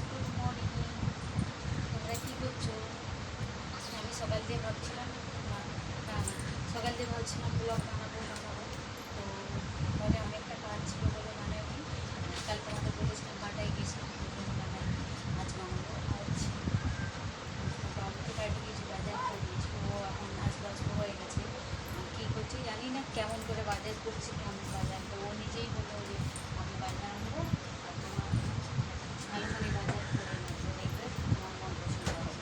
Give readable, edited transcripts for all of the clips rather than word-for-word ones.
Good morning. তোমরা কী করছো? আমি সকাল দিয়ে ভাবছিলাম সকাল দিয়ে ভাবছিলাম ব্লগ বানাবো তো ঘরে অনেকটা কাজ ছিল বলে বানাইনি। কাল তোমাদের বলেছিলাম বাটায় গেছিলাম বানাই আজ বানাবো। বাবুকে বাড়ি কিছু বাজার করে দিয়েছি, ও এখন আসবো হয়ে গেছে। কী করছি জানি না, কেমন করে বাজার করছি, কেমন বাজার। তো ও নিজেই বললো যে আমি বাজার আনবো আর তোমার ভালোখানি বাজার করে নেবো, দেখবে তোমার মন পছন্দ হবে।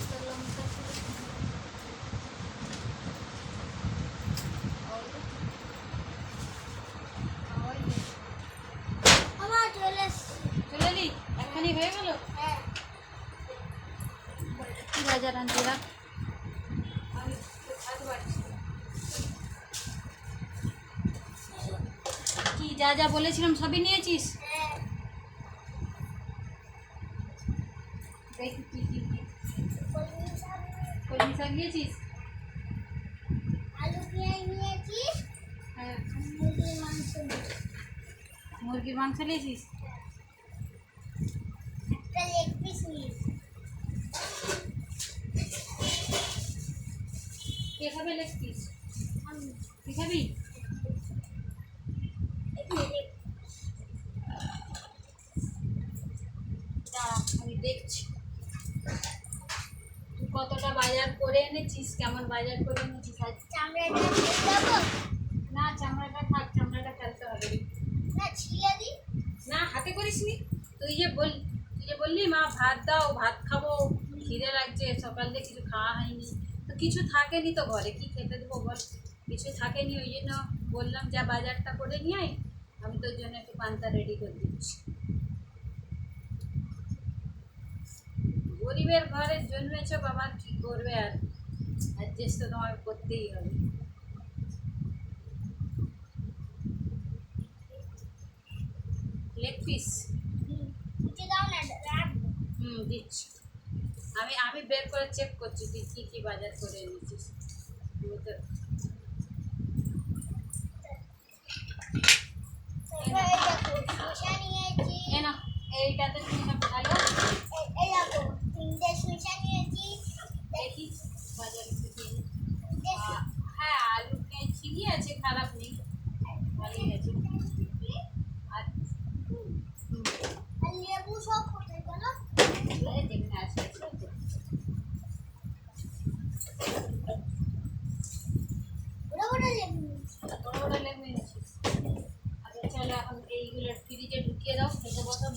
তো লঙ্কা ছিল চলে এলি, একখানি হয়ে গেল। কি বাজার আনতে রাখ, কি যা যা বলেছিলাম সবই নিয়েছিস? দেখি কি কি কলমি শাক নিয়েছিস? আলু পেঁয়াজ নিয়েছিস? হ্যাঁ। মুরগির মাংস মুরগির মাংস নিয়েছিস? একটা লেগ পিস নিয়েছি। কে খাবে লেগ পিস? আমি তুই খাবি? দাঁড়া আমি দেখছি তুই কতটা বাজার করে এনেছিস, কেমন বাজার করে এনেছিস। আজ চামড়াটা দেবো না, চামড়াটা থাক, চামড়াটা ফেলতে হবে না, ছিঁড়ে দিই। না। হাতে করিসনি? তুই যে বললি মা ভাত দাও, ভাত খাবো, খিদে লাগছে, সকাল থেকে কিছু খাওয়া হয়নি। তো কিছু থাকেনি তো ঘরে, কি খেতে দেবো বল? কিছু থাকেনি, ওই জন্য বললাম যা বাজারটা করে নিয়ে আয়। আমি তোর জন্য একটু পান্তা রেডি করে দিচ্ছি। গরিবের ঘরে জন্মেছ বাবা, কি করবে আর, অ্যাডজাস্ট তো তোমার করতেই হবে। লেগ পিস দিতে দাও না, রাখবো। দিচ্ছি। আমি বের করে চেক করছি তুই কী কী বাজার করে এনেছিস। আমি তো এবার এই দেখো, শসা নিয়েছি। না, এইটাতে তুমি সব ভালো। এই দেখো, 3টে শসা নিয়েছি। দেখি বাজারে থেকে। তিনটে হ্যাঁ, আলু ঠিকই আছে, খারাপ নেই, ভালোই আছে। আর আর লেবু সব কোথায় গেল? যেখানে আছে আছে তো। বড় বড় লেবু নিয়েছি। বড় বড় লেবু এনেছিস? আচ্ছা চলো, এখন এইগুলো ফ্রিজে ঢুকিয়ে দাও, খেতে বসো।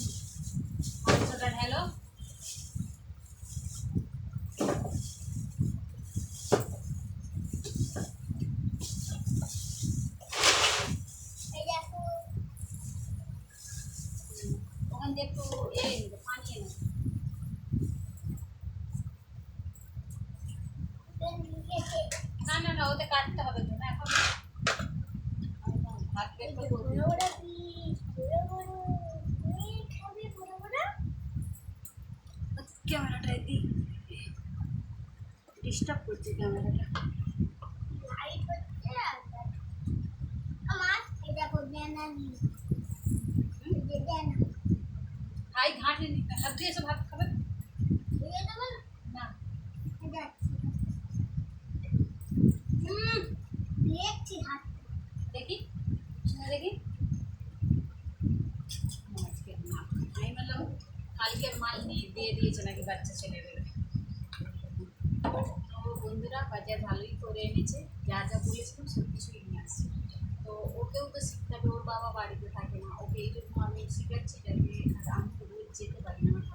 মাংসটা ঢেলো। এই দেখো, ওখান থেকে একটু পানি এনে। না না না, ওতে কাটতে হবে তো না এখন। ভাত বের করে বড় বড় পিস, বড় বড়। তুমি খাবে বড় বড়? ক্যামেরাটা দিই, ডিস্টার্ব করছে ক্যামেরাটা। লাইট হচ্ছে আর আমার এই দেখো বেনা নিয়ে বেনা ভাই ঘাটে হাত দিয়ে এসে ভাত খাবে দিয়ে দেবো না? না। যাচ্ছি, দেখছি হাত। দেখি শুনে দেখি। আজকে না, আমি বললাম কালকের মাল নিয়ে দিয়ে দিয়েছে নাকি বাচ্চা ছেলেদের। তো বন্ধুরা বাজার ভালোই করে এনেছে, যা যা বলেছিলাম সব কিছুই নিয়ে আসছে। তো ওকেও তো শিখতে হবে, ওর বাবা বাড়িতে থাকে না, ওকে এই জন্য আমি শিখাচ্ছি যাতে। আর আমি তো রোজ যেতে পারি না, আমার